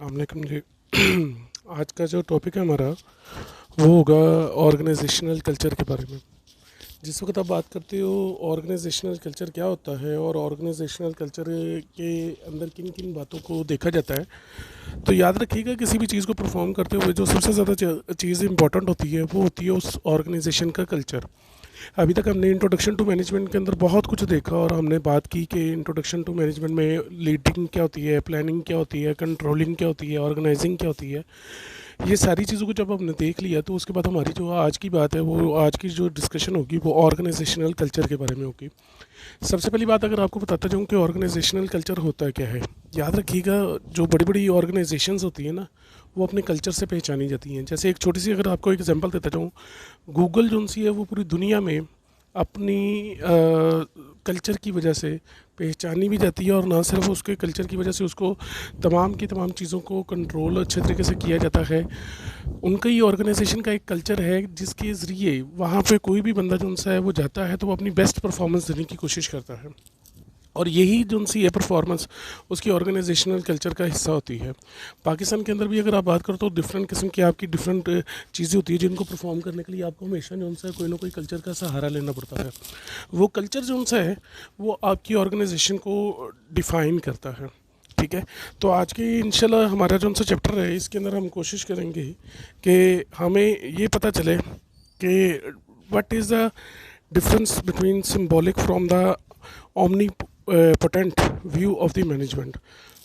वालेकुम जी। आज का जो टॉपिक है हमारा वो होगा ऑर्गेनाइजेशनल कल्चर के बारे में। जिस वक्त आप बात करते हो ऑर्गेनाइजेशनल कल्चर क्या होता है और ऑर्गेनाइजेशनल कल्चर के अंदर किन किन बातों को देखा जाता है, तो याद रखिएगा किसी भी चीज़ को परफॉर्म करते हुए जो सबसे ज़्यादा चीज़ इंपॉर्टेंट होती है वो होती है उस ऑर्गेनाइजेशन का कल्चर। अभी तक हमने इंट्रोडक्शन टू मैनेजमेंट के अंदर बहुत कुछ देखा और हमने बात की कि इंट्रोडक्शन टू मैनेजमेंट में लीडिंग क्या होती है, प्लानिंग क्या होती है, कंट्रोलिंग क्या होती है, ऑर्गेनाइजिंग क्या होती है। ये सारी चीज़ों को जब हमने देख लिया तो उसके बाद हमारी जो आज की बात है वो आज की जो डिस्कशन होगी वो ऑर्गेनाइजेशनल कल्चर के बारे में होगी। सबसे पहली बात अगर आपको बताता जाऊँ कि ऑर्गेनाइजेशनल कल्चर होता क्या है, याद रखिएगा जो बड़ी बड़ी ऑर्गेनाइजेशंस होती है ना वो अपने कल्चर से पहचानी जाती हैं। जैसे एक छोटी सी अगर आपको एक एग्जांपल देता जाऊँ, गूगल जो सी है वो पूरी दुनिया में अपनी कल्चर की वजह से पहचानी भी जाती है और ना सिर्फ उसके कल्चर की वजह से उसको तमाम की तमाम चीज़ों को कंट्रोल अच्छे तरीके से किया जाता है। उनका ही ऑर्गेनाइजेशन का एक कल्चर है जिसके ज़रिए वहाँ पे कोई भी बंदा जो सा है वो जाता है तो वो अपनी बेस्ट परफॉर्मेंस देने की कोशिश करता है और यही जो सी है परफॉर्मेंस उसकी ऑर्गेनाइजेशनल कल्चर का हिस्सा होती है। पाकिस्तान के अंदर भी अगर आप बात करो तो डिफरेंट किस्म की आपकी डिफरेंट चीज़ें होती है जिनको परफॉर्म करने के लिए आपको हमेशा जो सा कोई ना कोई कल्चर का सहारा लेना पड़ता है। वो कल्चर जो सा है वो आपकी ऑर्गेनाइजेशन को डिफ़ाइन करता है। ठीक है, तो आज के इंशाल्लाह हमारा जो सा चैप्टर है इसके अंदर हम कोशिश करेंगे कि हमें ये पता चले कि what is the difference between symbolic from the omni potent view of the management.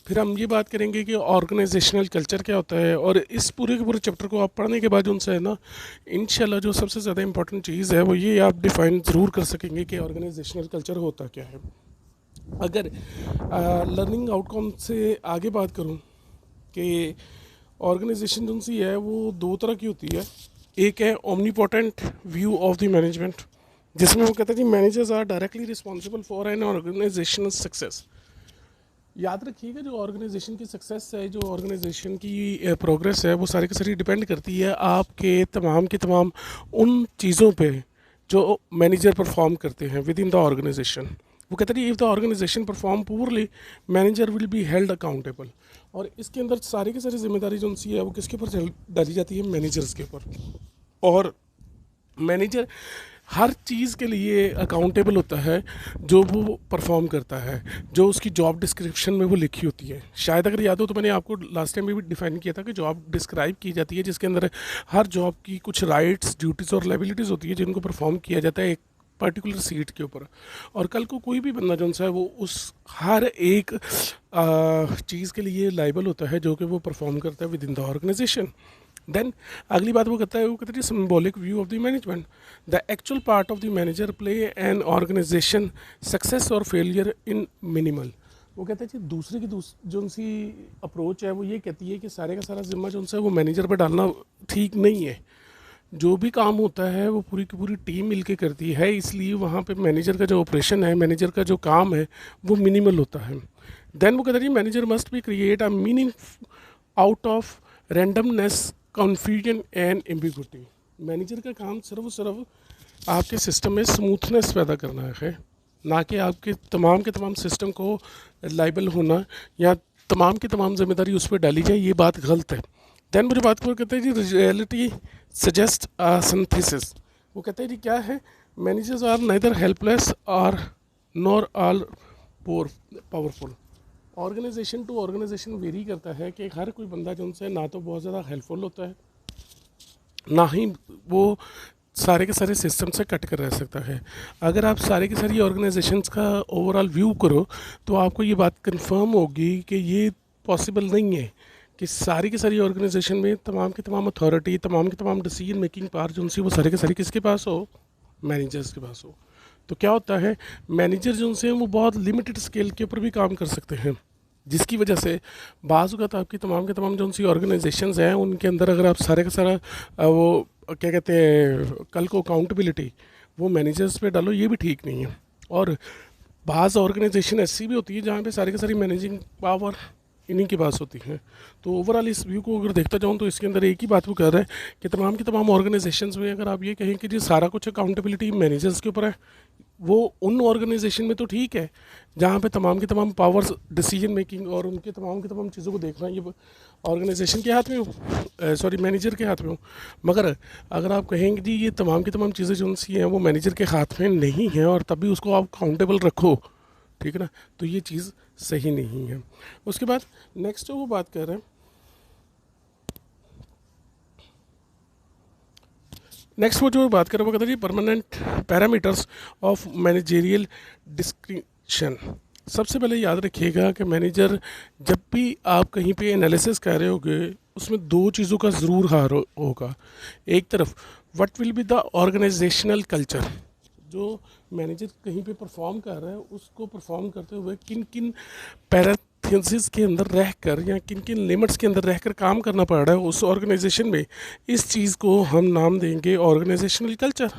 फिर हम ये बात करेंगे कि ऑर्गेनाइजेशनल कल्चर क्या होता है और इस पूरे के पूरे चैप्टर को आप पढ़ने के बाद उनसे है ना इंशाल्लाह जो सबसे ज़्यादा इंपॉर्टेंट चीज़ है वो ये आप डिफ़ाइन ज़रूर कर सकेंगे कि ऑर्गेनाइजेशनल कल्चर होता क्या है। अगर लर्निंग आउटकम से आगे बात करूँ कि ऑर्गेनाइजेशन जो सी है वो दो तरह की होती है। एक है omnipotent view of the management जिसमें वो कहते हैं जी managers are directly responsible for an organisational success. याद रखिएगा जो ऑर्गेनाइजेशन की सक्सेस है, जो ऑर्गेनाइजेशन की प्रोग्रेस है वो सारी की सारी डिपेंड करती है आपके तमाम के तमाम उन चीज़ों पे जो मैनेजर परफॉर्म करते हैं विद इन द ऑर्गेनाइजेशन। वो कहते हैं if the organization perform poorly manager will be held accountable. और इसके अंदर सारी की सारी जिम्मेदारी जो सी है वो किसके ऊपर डाली जाती है, मैनेजर्स के ऊपर। और मैनेजर हर चीज़ के लिए अकाउंटेबल होता है जो वो परफॉर्म करता है, जो उसकी जॉब डिस्क्रिप्शन में वो लिखी होती है। शायद अगर याद हो तो मैंने आपको लास्ट टाइम भी डिफाइन किया था कि जॉब डिस्क्राइब की जाती है जिसके अंदर हर जॉब की कुछ राइट्स, ड्यूटीज़ और लाइबिलिटीज़ होती है जिनको परफॉर्म किया जाता है एक पर्टिकुलर सीट के ऊपर। और कल को कोई भी बंदा जो सा है वो उस हर एक चीज़ के लिए लाइबल होता है जो कि वो परफॉर्म करता है within the organization. Then अगली बात वो कहता है symbolic view of the management. The actual part of the manager play an organization success और फेलियर इन मिनिमल। वो कहते हैं जी दूसरे की जो सी अप्रोच है वो ये कहती है कि सारे का सारा जिम्मा जो है वो मैनेजर पर डालना ठीक नहीं है। जो भी काम होता है वो पूरी की पूरी टीम मिलके करती है, इसलिए वहाँ पे मैनेजर का जो ऑपरेशन है, मैनेजर का जो काम है वो मिनिमल होता है। देन वो कहता है जी manager must be create a meaning out of randomness, confusion and ambiguity. Manager का काम सिर्फ आपके सिस्टम में स्मूथनेस पैदा करना है, ना कि आपके के तमाम सिस्टम को लाइबल होना या तमाम की तमाम जिम्मेदारी उस पर डाली जाए, ये बात गलत है। देन मुझे बात को कहते हैं जी रियलिटी सजेस्ट सिंथेसिस। वो कहते हैं जी क्या है, मैनेजर्स आर नाइदर हेल्पलेस और nor all powerful. Organization to organization vary करता है कि हर कोई बंदा जो उनसे ना तो बहुत ज़्यादा हेल्पफुल होता है ना ही वो सारे के सारे सिस्टम से कट कर रह सकता है। अगर आप सारे की सारी ऑर्गेनाइजेशंस का ओवरऑल व्यू करो तो आपको ये बात कंफर्म होगी कि ये पॉसिबल नहीं है कि सारी की सारी ऑर्गेनाइजेशन में तमाम की तमाम अथॉरिटी, तमाम की तमाम डिसीजन मेकिंग पावर जो उनसे वो सारे के सारे किसके पास हो, मैनेजर्स के पास हो। तो क्या होता है, मैनेजर जो उनसे वो बहुत लिमिटेड स्केल के ऊपर भी काम कर सकते हैं, जिसकी वजह से बाज़ अवत आपकी तमाम के तमाम जो उनसी ऑर्गेनाइजेशंस हैं उनके अंदर अगर आप सारे का सारा वो क्या कहते हैं कल को अकाउंटेबिलिटी वो मैनेजर्स पे डालो, ये भी ठीक नहीं है। और बाज़ ऑर्गेनाइजेशन ऐसी भी होती है जहाँ पे सारी की सारी मैनेजिंग पावर इन्हीं के पास होती हैं। तो ओवरऑल इस व्यू को अगर देखता जाऊँ तो इसके अंदर एक ही बात वो कह रहा है कि तमाम की तमाम ऑर्गेनाइजेशंस में अगर आप ये कहें कि जी सारा कुछ अकाउंटेबिलिटी मैनेजर्स के ऊपर है, वो उन ऑर्गेनाइजेशन में तो ठीक है जहाँ पे तमाम के तमाम पावर्स डिसीजन मेकिंग और उनके तमाम की तमाम चीज़ों को देखना ये ऑर्गेनाइजेशन के हाथ में हो, सॉरी मैनेजर के हाथ में हो। मगर अगर आप कहेंगे जी ये तमाम की तमाम चीज़ें जो सी हैं वो मैनेजर के हाथ में नहीं हैं और तभी उसको आप काउंटेबल रखो, ठीक है ना, तो ये चीज़ सही नहीं है। उसके बाद नेक्स्ट जो वो बात कर रहे हैं, नेक्स्ट वो जो बात कर रहे हैं वो कहते हैं permanent parameters of managerial description. सबसे पहले याद रखिएगा कि मैनेजर जब भी आप कहीं पे एनालिसिस कर रहे होगे उसमें दो चीज़ों का ज़रूर हार होगा। एक तरफ what will be the organizational culture, जो मैनेजर कहीं पे परफॉर्म कर रहा है उसको परफॉर्म करते हुए किन किन पैराथेसिस के अंदर रहकर या किन किन लिमिट्स के अंदर रहकर काम करना पड़ रहा है उस ऑर्गेनाइजेशन में, इस चीज़ को हम नाम देंगे ऑर्गेनाइजेशनल कल्चर,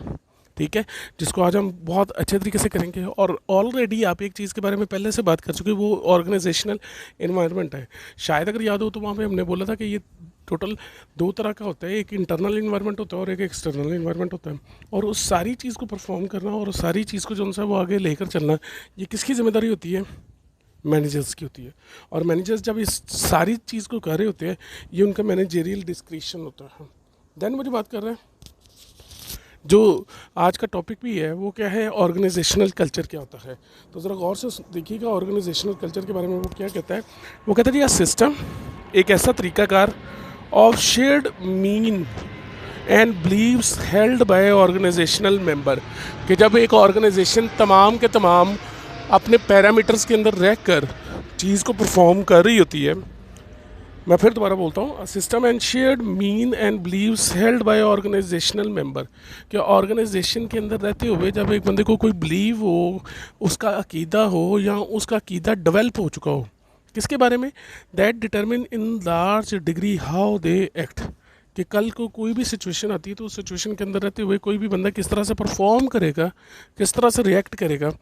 ठीक है, जिसको आज हम बहुत अच्छे तरीके से करेंगे। और ऑलरेडी आप एक चीज़ के बारे में पहले से बात कर चुके, वो ऑर्गेनाइजेशनल इन्वायरमेंट है। शायद अगर याद हो तो वहाँ पे हमने बोला था कि ये टोटल दो तरह का होता है, एक इंटरनल इन्वायरमेंट होता है और एक एक्सटर्नल इन्वायरमेंट होता है। और उस सारी चीज़ को परफॉर्म करना और उस सारी चीज़ को जो उनसे वो आगे लेकर चलना, ये किसकी जिम्मेदारी होती है? मैनेजर्स की होती है। और मैनेजर्स जब इस सारी चीज़ को कर रहे होते हैं ये उनका मैनेजेरियल डिस्क्रिप्शन होता है। देन मुझे बात कर रहे हैं जो आज का टॉपिक भी है वो क्या है, ऑर्गेनाइजेशनल कल्चर क्या होता है। तो ज़रा गौर से देखिएगा ऑर्गेनाइजेशनल कल्चर के बारे में वो क्या कहता है। वो कहता है यह सिस्टम एक ऐसा तरीकाकार of shared mean and believes held by organizational member, कि जब एक ऑर्गेनाइजेशन तमाम के तमाम अपने पैरामीटर्स के अंदर रह कर चीज़ को परफॉर्म कर रही होती है। मैं फिर दोबारा बोलता हूँ, system and shared mean and believes held by organizational member, कि ऑर्गेनाइजेशन के अंदर रहते हुए जब एक बंदे को कोई बिलीव हो, उसका अकीदा हो या उसका अकीदा डेवलप हो चुका हो, किसके बारे में, that determine in large degree how they act, कि कल को कोई भी सिचुएशन आती है तो उस सिचुएशन के अंदर रहते हुए कोई भी बंदा किस तरह से परफॉर्म करेगा, किस तरह से रिएक्ट करेगा,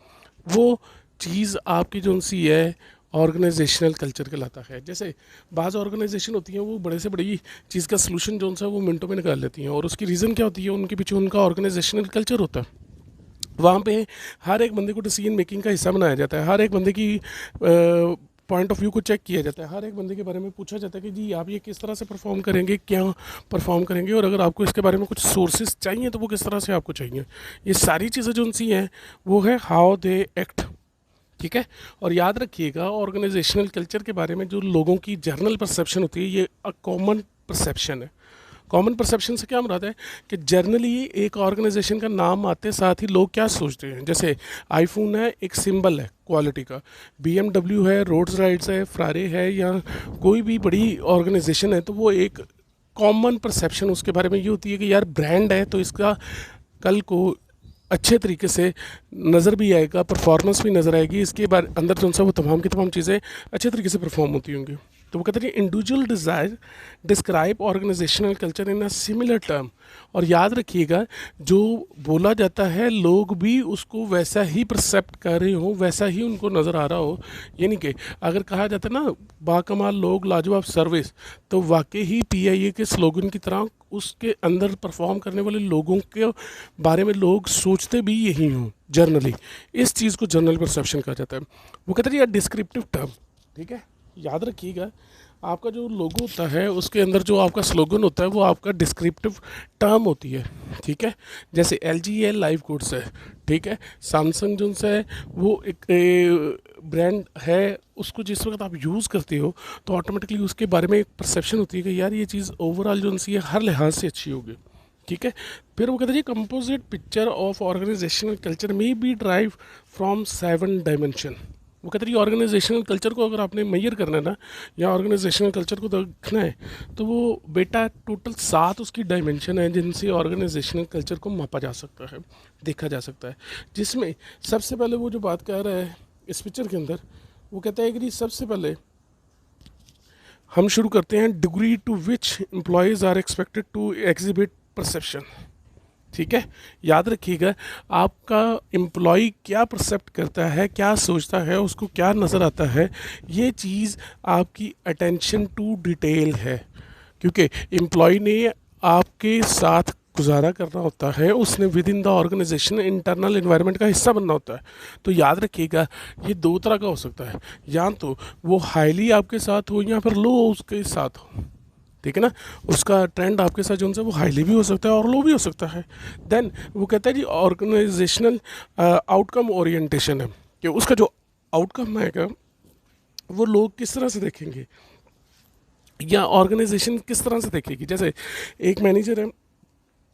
वो चीज़ आपकी जो सी है ऑर्गेनाइजेशनल कल्चर कहलाता है। जैसे बाज़ ऑर्गेनाइजेशन होती हैं वो बड़े से बड़ी चीज़ का सलूशन जो सा वो मिनटों में निकाल लेती हैं, और उसकी रीज़न क्या होती है, उनके पीछे उनका ऑर्गेनाइजेशनल कल्चर होता है। वहाँ पे हर एक बंदे को डिसीजन मेकिंग का हिस्सा बनाया जाता है, हर एक बंदे की पॉइंट ऑफ व्यू को चेक किया जाता है, हर एक बंदे के बारे में पूछा जाता है कि जी आप ये किस तरह से परफॉर्म करेंगे, क्या परफॉर्म करेंगे, और अगर आपको इसके बारे में कुछ सोर्सेज चाहिए तो वो किस तरह से आपको चाहिए। ये सारी चीज़ें जो उनसी हैं वो है हाउ दे एक्ट, ठीक है। और याद रखिएगा ऑर्गेनाइजेशनल कल्चर के बारे में जो लोगों की जर्नल परसेप्शन होती है ये कॉमन परसेप्शन है। कॉमन परसेप्शन से क्या मुराद है कि जर्नली एक ऑर्गेनाइजेशन का नाम आते साथ ही लोग क्या सोचते हैं। जैसे आईफोन है, एक सिंबल है क्वालिटी का, BMW है, रोड्स राइड्स है, फरारी है, या कोई भी बड़ी ऑर्गेनाइजेशन है, तो वो एक कॉमन परसेप्शन उसके बारे में ये होती है कि यार ब्रांड है तो इसका कल को अच्छे तरीके से नज़र भी आएगा, परफॉर्मेंस भी नज़र आएगी, इसके बारे अंदर जो सा वो तमाम की तमाम चीज़ें अच्छे तरीके से परफॉर्म होती होंगी। तो वो कहते हैं individual desire describe organizational culture in a similar term. और याद रखिएगा जो बोला जाता है लोग भी उसको वैसा ही परसेप्ट कर रहे हो, वैसा ही उनको नज़र आ रहा हो। यानी कि अगर कहा जाता है ना बाकमाल लोग लाजवाब सर्विस, तो वाकई ही PIA के स्लोगन की तरह उसके अंदर परफॉर्म करने वाले लोगों के बारे में लोग सोचते भी यही हों जर्नली। इस चीज़ को जर्नल परसेप्शन कहा जाता है। वो कहते हैं यार डिस्क्रिप्टिव टर्म, ठीक है, याद रखिएगा आपका जो लोगो होता है उसके अंदर जो आपका स्लोगन होता है वो आपका डिस्क्रिप्टिव टर्म होती है, ठीक है। जैसे LG है, लाइव गुड्स है, ठीक है, सैमसंग जो है वो एक ब्रांड है, उसको जिस वक्त आप यूज़ करते हो तो ऑटोमेटिकली उसके बारे में एक परसेप्शन होती है कि यार ये चीज़ ओवरऑल जो सी है हर लिहाज से अच्छी होगी, ठीक है। फिर वो कहते हैं composite picture of organizational culture may be drive from 7 dimension. वो कहते हैं ऑर्गेनाइजेशनल कल्चर को अगर आपने मेजर करना है ना, या ऑर्गेनाइजेशनल कल्चर को देखना है, तो वो बेटा टोटल 7 उसकी डायमेंशन है जिनसे ऑर्गेनाइजेशनल कल्चर को मापा जा सकता है, देखा जा सकता है। जिसमें सबसे पहले वो जो बात कर रहा है इस पिक्चर के अंदर, वो कहता है कि सबसे पहले हम शुरू करते हैं degree to which employees are expected to exhibit perception, ठीक है। याद रखिएगा आपका एम्प्लॉय क्या परसेप्ट करता है, क्या सोचता है, उसको क्या नज़र आता है, ये चीज़ आपकी अटेंशन टू डिटेल है। क्योंकि एम्प्लॉय ने आपके साथ गुजारा करना होता है उसने within the organization internal environment का हिस्सा बनना होता है। तो याद रखिएगा ये दो तरह का हो सकता है, या तो वो हाईली आपके साथ हो या फिर लो उसके साथ हो, ठीक है ना। उसका ट्रेंड आपके साथ जो है वो हाईली भी हो सकता है और लो भी हो सकता है। देन वो कहता है जी ऑर्गेनाइजेशनल आउटकम ओरिएंटेशन है, कि उसका जो आउटकम आएगा वो लोग किस तरह से देखेंगे या ऑर्गेनाइजेशन किस तरह से देखेगी। जैसे एक मैनेजर है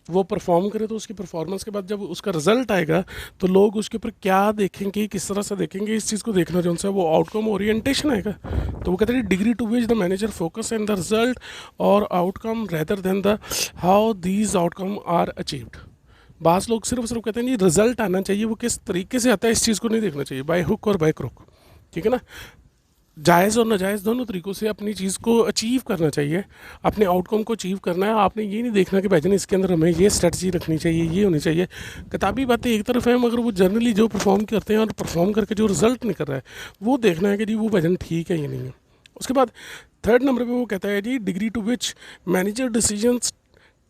वो परफॉर्म करे तो उसकी परफॉर्मेंस के बाद जब उसका रिजल्ट आएगा तो लोग उसके ऊपर क्या देखेंगे, किस तरह से देखेंगे, इस चीज़ को देखना जो है वो आउटकम ओरिएंटेशन आएगा। तो वो कहते हैं degree to which the manager focus in the result और outcome rather than the how these outcome are achieved. Boss लोग सिर्फ कहते हैं जी रिजल्ट आना चाहिए, वो किस तरीके से आता है इस चीज़ को नहीं देखना चाहिए, बाय हुक और बाय क्रुक, ठीक है ना। जायज़ और नाजायज़ दोनों तरीक़ों से अपनी चीज़ को अचीव करना चाहिए, अपने आउटकम को अचीव करना है। आपने ये नहीं देखना कि भाईजान इसके अंदर हमें ये स्ट्रेटजी रखनी चाहिए, ये होनी चाहिए। किताबी बातें एक तरफ है, मगर वो जनरली जो परफॉर्म करते हैं और परफॉर्म करके जो रिजल्ट निकल रहा है वो देखना है कि जी वो भाईजान ठीक है या नहीं है। उसके बाद थर्ड नंबर पर वो कहता है जी degree to which manager decisions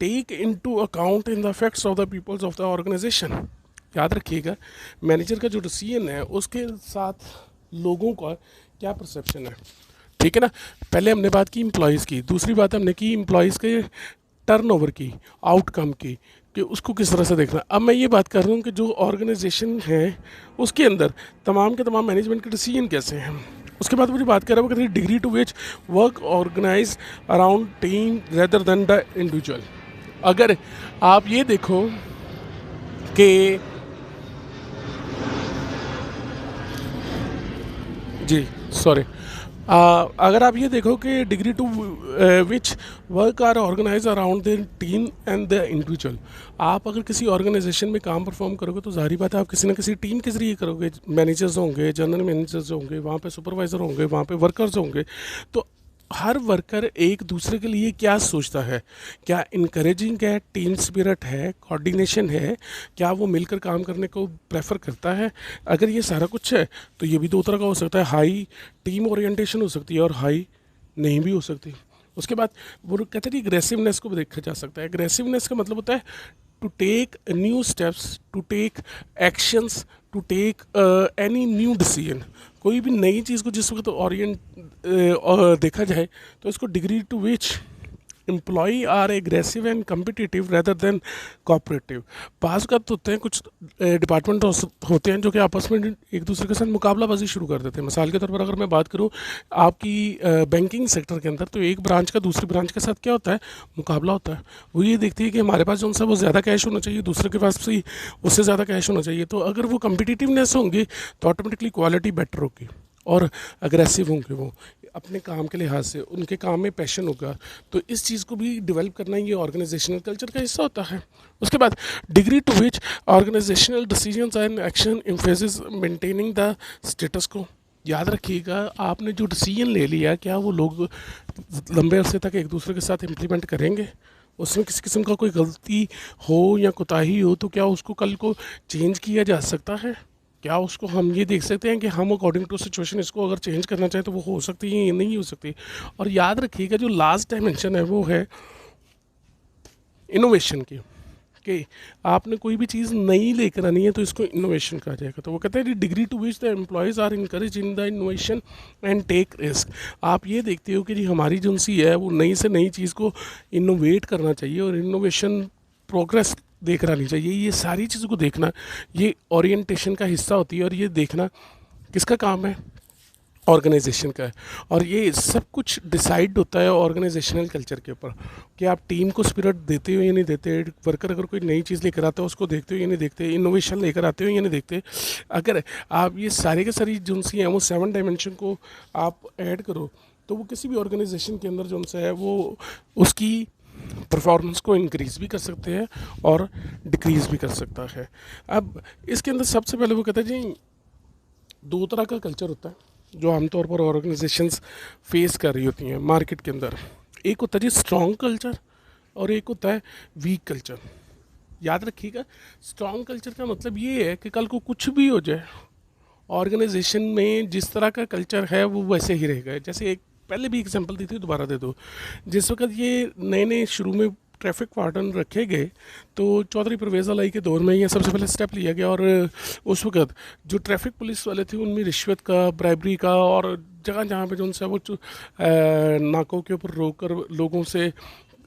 take into account in the effects of the peoples of the organisation. याद रखिएगा मैनेजर का जो डिसीजन है उसके साथ लोगों का क्या परसेप्शन है, ठीक है ना। पहले हमने बात की एम्प्लॉयज़ की, दूसरी बात हमने की एम्प्लॉयज़ के टर्नओवर की, आउटकम की, कि उसको किस तरह से देखना। अब मैं ये बात कर रहा हूँ कि जो ऑर्गेनाइजेशन है उसके अंदर तमाम के तमाम मैनेजमेंट के डिसीजन कैसे हैं। उसके बाद मुझे बात कर रहा हूँ कि degree to which work organize around team rather than the individual. अगर आप ये देखो कि जी सॉरी, अगर आप ये देखो कि degree to which work are organize around the team and the individual. आप अगर किसी ऑर्गेनाइजेशन में काम परफॉर्म करोगे तो जाहिर बात है आप किसी ना किसी टीम के जरिए करोगे। मैनेजर्स होंगे, जनरल मैनेजर्स होंगे, वहाँ पे सुपरवाइज़र होंगे, वहाँ पे वर्कर्स होंगे। तो हर वर्कर एक दूसरे के लिए क्या सोचता है, क्या इनकरेजिंग है, टीम स्पिरिट है, कोऑर्डिनेशन है, क्या वो मिलकर काम करने को प्रेफर करता है। अगर ये सारा कुछ है तो ये भी दो तरह का हो सकता है, हाई टीम ओरिएंटेशन हो सकती है और हाई नहीं भी हो सकती। उसके बाद वो कहते हैं एग्रेसिवनेस को भी देखा जा सकता है। एग्रेसिवनेस का मतलब होता है to take new steps, to take actions, to take any new decision. कोई भी नई चीज़ को जिस वक्त देखा जाए तो इसको degree to which employee are aggressive and competitive rather than cooperative. पास का तो होते हैं कुछ डिपार्टमेंट होते हैं जो कि आपस में एक दूसरे के साथ मुकाबलाबाजी शुरू कर देते हैं। मिसाल के तौर पर अगर मैं बात करूं आपकी बैंकिंग सेक्टर के अंदर, तो एक ब्रांच का दूसरी ब्रांच के साथ क्या होता है, मुकाबला होता है। वो ये देखती है कि हमारे पास जो सा वो ज़्यादा कैश होना चाहिए, दूसरे के पास भी उससे ज़्यादा कैश होना चाहिए। तो अगर वो कम्पिटिटिवनेस होंगे तो ऑटोमेटिकली क्वालिटी बेटर होगी और अग्रेसिव होंगे वो अपने काम के लिहाज से, उनके काम में पैशन होगा। तो इस चीज़ को भी डेवलप करना ये ऑर्गेनाइजेशनल कल्चर का हिस्सा होता है। उसके बाद degree to which organizational decisions and action emphasis maintaining the status quo. याद रखिएगा आपने जो डिसीजन ले लिया क्या वो लोग लंबे अरसे तक एक दूसरे के साथ इम्प्लीमेंट करेंगे, उसमें किसी किस्म का कोई गलती हो या कोताही हो तो क्या उसको कल को चेंज किया जा सकता है। क्या उसको हम ये देख सकते हैं कि हम अकॉर्डिंग टू सिचुएशन इसको अगर चेंज करना चाहें तो वो हो सकती है या नहीं हो सकती। और याद रखिएगा जो लास्ट डायमेंशन है वो है इनोवेशन की, कि आपने कोई भी चीज़ नई लेकर आनी है तो इसको इनोवेशन कहा जाएगा। तो वो कहते हैं degree to which the employees are encourage in the innovation and take risk. आप ये देखते हो कि जी हमारी जो सी है वो नई से नई चीज़ को इनोवेट करना चाहिए और इनोवेशन प्रोग्रेस देकर आनी चाहिए। ये सारी चीज़ों को देखना ये ओरिएंटेशन का हिस्सा होती है और ये देखना किसका काम है, ऑर्गेनाइजेशन का है। और ये सब कुछ डिसाइड होता है ऑर्गेनाइजेशनल कल्चर के ऊपर कि आप टीम को स्पिरिट देते हो या नहीं देते, वर्कर अगर कोई नई चीज़ लेकर आता है उसको देखते हो या नहीं देखते, इनोवेशन लेकर आते हो या नहीं देखते। अगर आप ये सारे के सारी जो सी हैं वो 7 डायमेंशन को आप ऐड करो तो वो किसी भी ऑर्गेनाइजेशन के अंदर जो सा है वो उसकी परफॉर्मेंस को इंक्रीज़ भी कर सकते हैं और डिक्रीज़ भी कर सकता है। अब इसके अंदर सबसे पहले वो कहता है जी 2 तरह का कल्चर होता है जो आमतौर पर ऑर्गेनाइजेशंस फेस कर रही होती हैं मार्केट के अंदर। एक होता है जी स्ट्रॉन्ग कल्चर और एक होता है वीक कल्चर। याद रखिएगा स्ट्रॉन्ग कल्चर का मतलब ये है कि कल को कुछ भी हो जाए ऑर्गेनाइजेशन में जिस तरह का कल्चर है वो वैसे ही रहेगा। जैसे एक पहले भी एग्जांपल दी थी, दोबारा दे दो। जिस वक्त ये नए नए शुरू में ट्रैफिक वार्डन रखे गए तो चौधरी परवेज़ अलाई के दौर में ये सबसे पहले स्टेप लिया गया, और उस वक्त जो ट्रैफिक पुलिस वाले थे उनमें रिश्वत का, ब्राइबरी का, और जगह जहाँ पे जो उनसे वो नाकों के ऊपर रोक कर लोगों से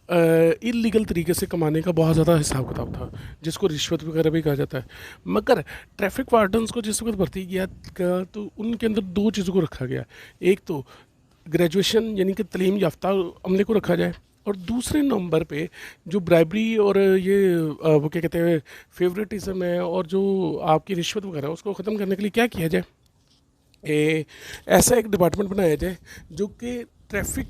इलीगल तरीके से कमाने का बहुत ज़्यादा हिसाब किताब था, जिसको रिश्वत वगैरह भी कहा जाता है। मगर ट्रैफिक वार्डन्स को जिस वक्त भर्ती किया गया तो उनके अंदर दो चीज़ों को रखा गया। एक तो ग्रेजुएशन यानी कि तलीम याफ्ता अमले को रखा जाए, और दूसरे नंबर पे जो ब्राइबरी और ये वो क्या कहते हैं फेवरेटिज्म है और जो आपकी रिश्वत वगैरह है, उसको ख़त्म करने के लिए क्या किया जाए, ऐसा एक डिपार्टमेंट बनाया जाए जो कि ट्रैफिक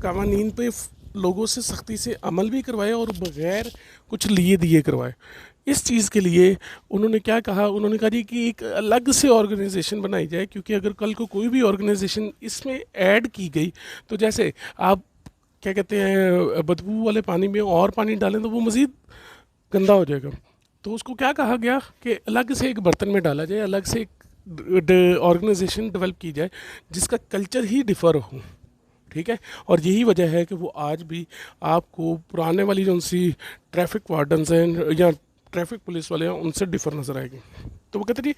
कानून पे लोगों से सख्ती से अमल भी करवाए और बग़ैर कुछ लिए दिए करवाए। इस चीज़ के लिए उन्होंने क्या कहा, उन्होंने कहा जी कि एक अलग से ऑर्गेनाइजेशन बनाई जाए, क्योंकि अगर कल को कोई भी ऑर्गेनाइजेशन इसमें ऐड की गई तो जैसे आप क्या कहते हैं बदबू वाले पानी में और पानी डालें तो वो मज़ीद गंदा हो जाएगा। तो उसको क्या कहा गया कि अलग से एक बर्तन में डाला जाए, अलग से एक ऑर्गेनाइजेशन डेवलप की जाए जिसका कल्चर ही डिफ़र हो, ठीक है। और यही वजह है कि वो आज भी आपको पुराने वाली जो सी ट्रैफिक वार्डन्स हैं या ट्रैफिक पुलिस वाले हैं उनसे डिफ़र नज़र आएगी। तो वो कहते जी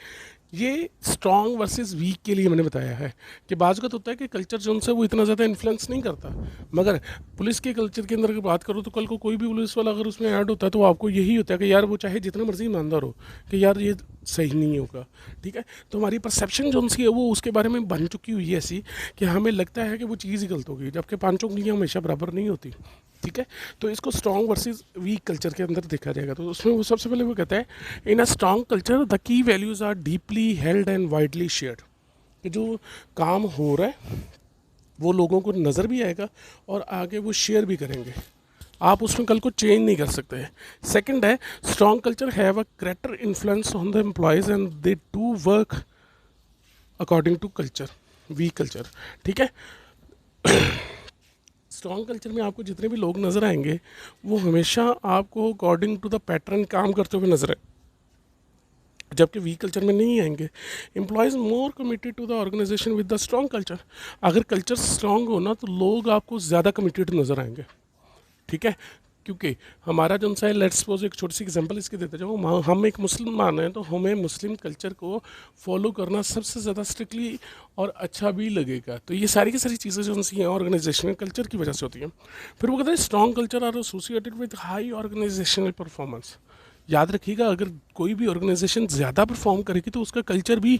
ये स्ट्रॉन्ग वर्सेस वीक के लिए मैंने बताया है कि बाज़ वक़्त होता है कि कल्चर जो उनसे वो इतना ज़्यादा इन्फ्लुएंस नहीं करता, मगर पुलिस के कल्चर के अंदर अगर बात करो तो कल को कोई भी पुलिस वाला अगर उसमें ऐड होता है तो आपको यही होता है कि यार वो चाहे जितना मर्जी ईमानदार हो कि यार ये सही नहीं होगा, ठीक है। तो हमारी परसेप्शन जो उनसी है वो उसके बारे में बन चुकी हुई है ऐसी कि हमें लगता है कि वो चीज़ ही गलत होगी, जबकि पांचों उंगलियाँ हमेशा बराबर नहीं होती, ठीक है। तो इसको स्ट्रॉन्ग वर्सेस वीक कल्चर के अंदर देखा जाएगा। तो उसमें वो सबसे पहले वो कहता है in a strong culture the key values are deeply held and widely shared, कि जो काम हो रहा है वो लोगों को नज़र भी आएगा और आगे वो शेयर भी करेंगे, आप उसमें कल को चेंज नहीं कर सकते हैं। सेकंड है strong culture have a greater influence on the employees and they do work according to culture, weak culture, ठीक है। स्ट्रॉन्ग कल्चर में आपको जितने भी लोग नज़र आएंगे वो हमेशा आपको अकॉर्डिंग टू द पैटर्न काम करते हुए नजर आए, जबकि वीक कल्चर में नहीं आएंगे। Employees more committed to the organization with the strong culture, अगर कल्चर स्ट्रॉन्ग हो ना तो लोग आपको ज़्यादा कमिटेड नज़र आएंगे, ठीक है। क्योंकि हमारा जो सा है लेट्स सपोज एक छोटी सी एग्जांपल इसके देते जाओ, हम एक मुसलमान हैं तो हमें मुस्लिम कल्चर को फॉलो करना सबसे ज़्यादा स्ट्रिक्टली और अच्छा भी लगेगा। तो ये सारी की सारी चीज़ें जो सी हैं ऑर्गेनाइजेशनल कल्चर की वजह से होती हैं। फिर वो कहते हैं strong culture are associated with high organizational performance. याद रखिएगा अगर कोई भी ऑर्गेनाइजेशन ज़्यादा परफॉर्म करेगी तो उसका कल्चर भी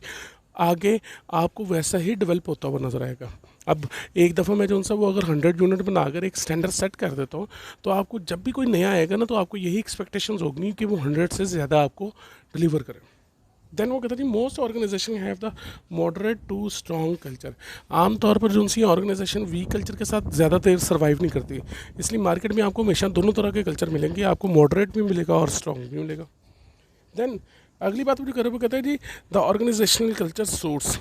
आगे आपको वैसा ही डेवलप होता हुआ नज़र आएगा। अब एक दफ़ा मैं जो सा वो अगर 100 यूनिट बनाकर एक स्टैंडर्ड सेट कर देता हूँ तो आपको जब भी कोई नया आएगा ना तो आपको यही एक्सपेक्टेशंस होगी कि वो 100 से ज़्यादा आपको डिलीवर करें। देन वो कहता है most organization have the moderate to strong culture. आमतौर पर जो सी ऑर्गेनाइजेशन वीक कल्चर के साथ ज़्यादा देर सर्वाइव नहीं करती, इसलिए मार्केट में आपको हमेशा दोनों तरह के कल्चर मिलेंगे, आपको मॉडरेट भी मिलेगा और स्ट्रॉन्ग भी मिलेगा। देन अगली बात मुझे करे वो कहता है जी द ऑर्गेनाइजेशनल कल्चर सोर्स,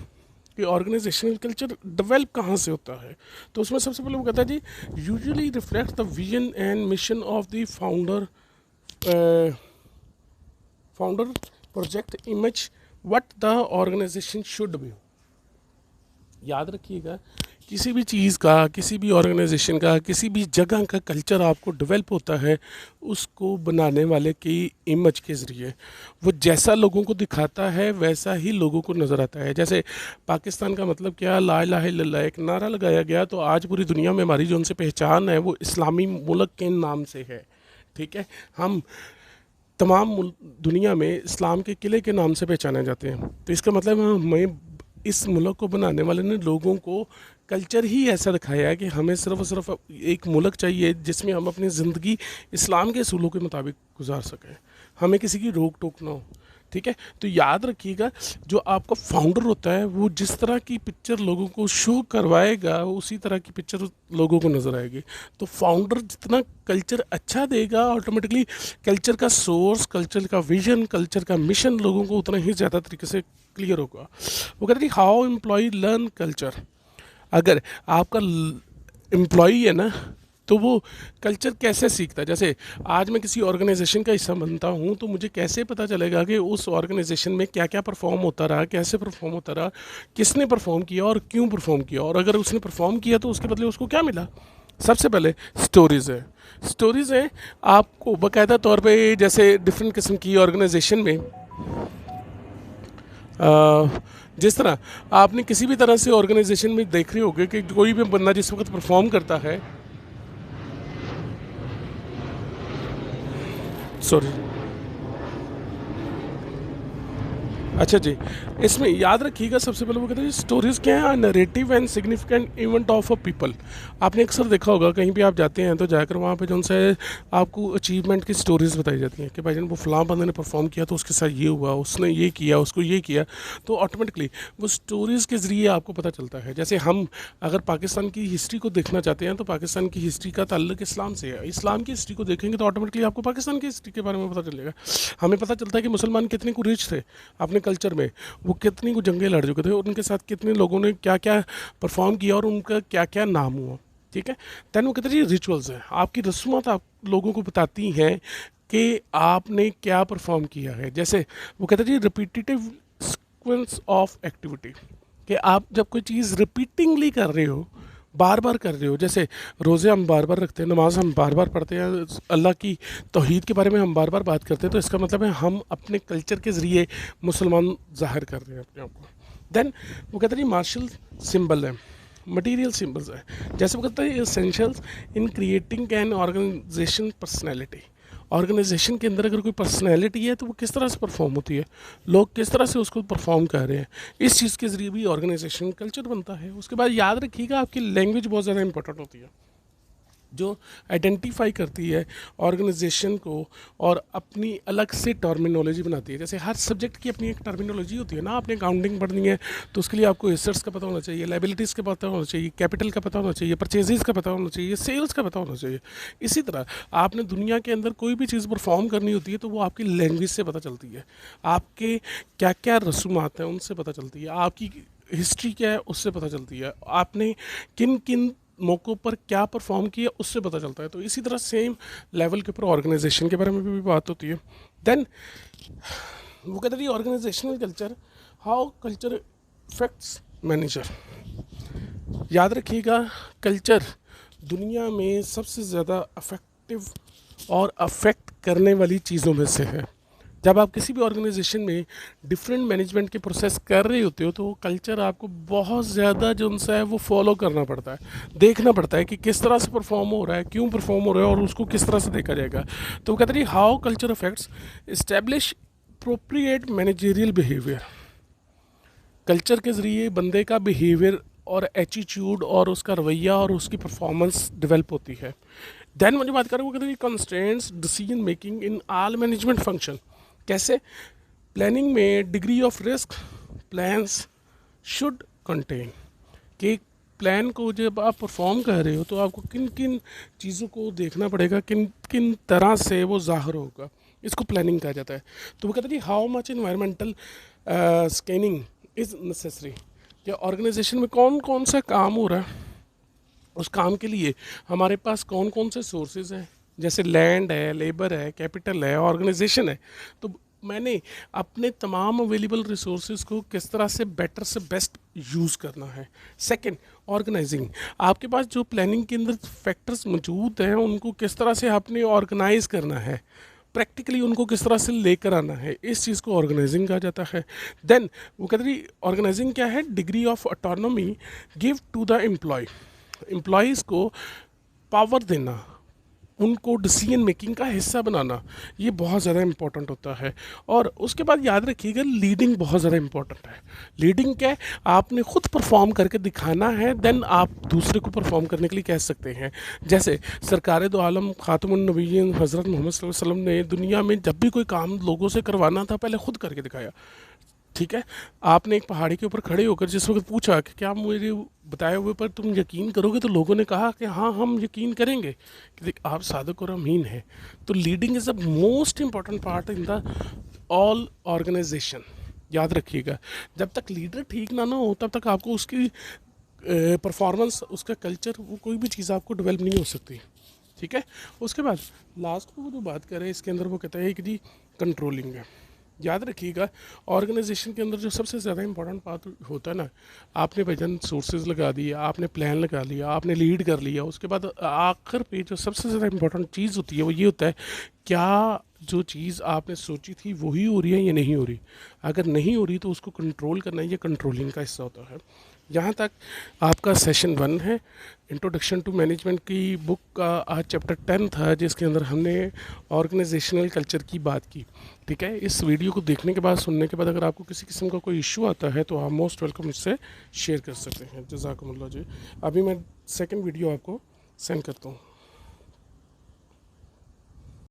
कि ऑर्गेनाइजेशनल कल्चर डेवलप कहाँ से होता है। तो उसमें सबसे पहले वो कहता है जी usually reflect the vision and mission of the founder, founder project image what the organisation should be. याद रखिएगा किसी भी चीज़ का, किसी भी ऑर्गेनाइजेशन का, किसी भी जगह का कल्चर आपको डेवलप होता है उसको बनाने वाले की इमेज के ज़रिए। वो जैसा लोगों को दिखाता है वैसा ही लोगों को नज़र आता है। जैसे पाकिस्तान का मतलब क्या, ला इलाहा इल्लल्लाह एक नारा लगाया गया तो आज पूरी दुनिया में हमारी जो उनसे पहचान है वो इस्लामी मुल्क के नाम से है, ठीक है। हम तमाम दुनिया में इस्लाम के किले के नाम से पहचाने जाते हैं। तो इसका मतलब हमें इस मुल्क को बनाने वाले ने लोगों को कल्चर ही ऐसा दिखाया है कि हमें सिर्फ और सिर्फ एक मुल्क चाहिए जिसमें हम अपनी ज़िंदगी इस्लाम के असूलों के मुताबिक गुजार सकें, हमें किसी की रोक टोक ना हो, ठीक है। तो याद रखिएगा जो आपका फाउंडर होता है वो जिस तरह की पिक्चर लोगों को शो करवाएगा उसी तरह की पिक्चर लोगों को नज़र आएगी। तो फाउंडर जितना कल्चर अच्छा देगा ऑटोमेटिकली कल्चर का सोर्स, कल्चर का विजन, कल्चर का मिशन लोगों को उतना ही ज़्यादा तरीके से क्लियर होगा। वो कहते हैं हाउ एम्प्लॉय लर्न कल्चर। अगर आपका एम्प्लॉई है ना तो वो कल्चर कैसे सीखता है। जैसे आज मैं किसी ऑर्गेनाइजेशन का हिस्सा बनता हूँ तो मुझे कैसे पता चलेगा कि उस ऑर्गेनाइजेशन में क्या क्या परफॉर्म होता रहा, कैसे परफॉर्म होता रहा, किसने परफॉर्म किया और क्यों परफॉर्म किया, और अगर उसने परफॉर्म किया तो उसके बदले उसको क्या मिला। सबसे पहले स्टोरीज़ है। स्टोरीज़ है आपको बाकायदा तौर पे, जैसे डिफरेंट किस्म की ऑर्गेनाइजेशन में जिस तरह आपने किसी भी तरह से ऑर्गेनाइजेशन में देख रहे होगे कि कोई भी बंदा जिस वक्त परफॉर्म करता है, सॉरी, अच्छा जी, इसमें याद रखिएगा सबसे पहले वो कहते हैं स्टोरीज क्या है, narrative and significant event of a people. आपने अक्सर देखा होगा कहीं भी आप जाते हैं तो जाकर वहाँ पे जो उनसे आपको अचीवमेंट की स्टोरीज बताई जाती हैं कि भाईजान वो फलां बंदे ने परफॉर्म किया तो उसके साथ ये हुआ, उसने ये किया, उसको ये किया। तो ऑटोमेटिकली वो स्टोरीज़ के ज़रिए आपको पता चलता है। जैसे हम अगर पाकिस्तान की हिस्ट्री को देखना चाहते हैं तो पाकिस्तान की हिस्ट्री का ताल्लुक इस्लाम से है। इस्लाम की हिस्ट्री को देखेंगे तो ऑटोमेटिकली आपको पाकिस्तान की हिस्ट्री के बारे में पता चलेगा। हमें पता चलता है कि मुसलमान कितने को रिच थे अपने कल्चर में, वो कितनी को जंगें लड़ चुके थे, उनके साथ कितने लोगों ने क्या क्या परफॉर्म किया और उनका क्या क्या नाम हुआ। ठीक है, दैन वो कहते हैं रिचुअल्स हैं, आपकी रस्मात आप लोगों को बताती हैं कि आपने क्या परफॉर्म किया है। जैसे वो कहते हैं रिपीटेटिव सीक्वेंस ऑफ एक्टिविटी, कि आप जब कोई चीज़ रिपीटिंगली कर रहे हो, बार बार कर रहे हो, जैसे रोज़े हम बार बार रखते हैं, नमाज हम बार बार पढ़ते हैं, अल्लाह की तौहीद के बारे में हम बार बार बात करते हैं, तो इसका मतलब है हम अपने कल्चर के ज़रिए मुसलमान ज़ाहिर कर रहे हैं अपने आप को। देन वो कहते हैं मार्शल सिंबल है, मटेरियल सिंबल्स है। जैसे वो कहते हैं essentials in creating an organization personality. Organization के अंदर अगर कोई पर्सनैलिटी है तो वो किस तरह से परफॉर्म होती है, लोग किस तरह से उसको परफॉर्म कर रहे हैं, इस चीज़ के ज़रिए भी ऑर्गेनाइजेशन कल्चर बनता है। उसके बाद याद रखिएगा आपकी लैंग्वेज बहुत ज़्यादा इंपॉर्टेंट होती है, जो आइडेंटिफाई करती है ऑर्गेनाइजेशन को और अपनी अलग से टर्मिनोलॉजी बनाती है। जैसे हर सब्जेक्ट की अपनी एक टर्मिनोलॉजी होती है ना, आपने अकाउंटिंग पढ़नी है तो उसके लिए आपको एसेट्स का पता होना चाहिए, लाइबिलिटीज़ का पता होना चाहिए, कैपिटल का पता होना चाहिए, परचेजेस का पता होना चाहिए, सेल्स का पता होना चाहिए। इसी तरह आपने दुनिया के अंदर कोई भी चीज़ परफॉर्म करनी होती है तो वो आपकी लैंग्वेज से पता चलती है, आपके क्या क्या रसूमात हैं उनसे पता चलती है, आपकी हिस्ट्री क्या है उससे पता चलती है, आपने किन किन मौक़ों पर क्या परफॉर्म किया उससे पता चलता है। तो इसी तरह सेम लेवल के ऊपर ऑर्गेनाइजेशन के बारे में भी बात होती है। देन वो कहते हैं organizational culture, how culture affects manager. याद रखिएगा कल्चर दुनिया में सबसे ज़्यादा अफेक्टिव और अफेक्ट करने वाली चीज़ों में से है। जब आप किसी भी ऑर्गेनाइजेशन में डिफरेंट मैनेजमेंट के प्रोसेस कर रहे होते हो तो वो कल्चर आपको बहुत ज़्यादा जो उनसा है वो फॉलो करना पड़ता है, देखना पड़ता है कि किस तरह से परफॉर्म हो रहा है, क्यों परफॉर्म हो रहा है और उसको किस तरह से देखा जाएगा। तो वो कहते हैं how culture affects establish appropriate managerial behaviour. Culture के ज़रिए बंदे का बिहेवियर और एटीट्यूड और उसका रवैया और उसकी परफॉर्मेंस डेवलप होती है। देन मुझे बात करें वो कहते हैं constraints decision making in all management function. कैसे? प्लानिंग में degree of risk plans should contain, कि प्लान को जब आप परफॉर्म कर रहे हो तो आपको किन किन चीज़ों को देखना पड़ेगा, किन किन तरह से वो ज़ाहिर होगा, इसको प्लानिंग कहा जाता है। तो वो कहते हैं how much environmental scanning is necessary, कि ऑर्गेनाइजेशन में कौन कौन सा काम हो रहा है, उस काम के लिए हमारे पास कौन कौन से सोर्सेज हैं, जैसे लैंड है, लेबर है, कैपिटल है, ऑर्गेनाइजेशन है। तो मैंने अपने तमाम अवेलेबल रिसोर्सेज को किस तरह से बेटर से बेस्ट यूज़ करना है। सेकंड, ऑर्गेनाइजिंग, आपके पास जो प्लानिंग के अंदर फैक्टर्स मौजूद हैं उनको किस तरह से आपने ऑर्गेनाइज करना है, प्रैक्टिकली उनको किस तरह से लेकर आना है, इस चीज़ को ऑर्गेनाइजिंग कहा जाता है। देन वो कहते हैं ऑर्गेनाइजिंग क्या है, degree of autonomy give to the employees को पावर देना, उनको डिसीजन मेकिंग का हिस्सा बनाना, ये बहुत ज़्यादा इंपॉर्टेंट होता है। और उसके बाद याद रखिएगा लीडिंग बहुत ज़्यादा इंपॉर्टेंट है। लीडिंग क्या है, आपने खुद परफॉर्म करके दिखाना है, देन आप दूसरे को परफॉर्म करने के लिए कह सकते हैं। जैसे सरकार दो आलम खातमुन नबीय्यीन हज़रत मोहम्मद सल्लल्लाहु अलैहि वसल्लम ने दुनिया में जब भी कोई काम लोगों से करवाना था पहले खुद करके दिखाया। ठीक है, आपने एक पहाड़ी के ऊपर खड़े होकर जिस वक्त पूछा कि क्या मुझे बताए हुए पर तुम यकीन करोगे, तो लोगों ने कहा कि हाँ हम यकीन करेंगे कि देख आप सादक और अमीन हैं। तो leading is the most important part in the all organization. याद रखिएगा, जब तक लीडर ठीक ना हो तब तक आपको उसकी परफॉर्मेंस, उसका कल्चर, वो कोई भी चीज़ आपको डेवलप नहीं हो सकती। ठीक है, उसके बाद लास्ट में वो जो बात करें इसके अंदर वो कहता है कि जी कंट्रोलिंग है। याद रखिएगा, ऑर्गेनाइजेशन के अंदर जो सबसे ज़्यादा इंपॉर्टेंट बात होता है ना, आपने भजन सोर्सेज लगा दिया, आपने प्लान लगा लिया, आपने लीड कर लिया, उसके बाद आखिर पे जो सबसे ज़्यादा इंपॉर्टेंट चीज़ होती है वो ये होता है, क्या जो चीज़ आपने सोची थी वही हो रही है या नहीं हो रही। अगर नहीं हो रही तो उसको कंट्रोल करना, ये कंट्रोलिंग का हिस्सा होता है। यहाँ तक आपका सेशन 1 है, इंट्रोडक्शन टू मैनेजमेंट की बुक का आज चैप्टर 10 था, जिसके अंदर हमने ऑर्गेनाइजेशनल कल्चर की बात की। ठीक है, इस वीडियो को देखने के बाद, सुनने के बाद अगर आपको किसी किस्म का कोई इशू आता है तो आप मोस्ट वेलकम मुझसे शेयर कर सकते हैं। जज़ाकुमुल्लाह जी। अभी मैं सेकंड वीडियो आपको सेंड करता हूँ।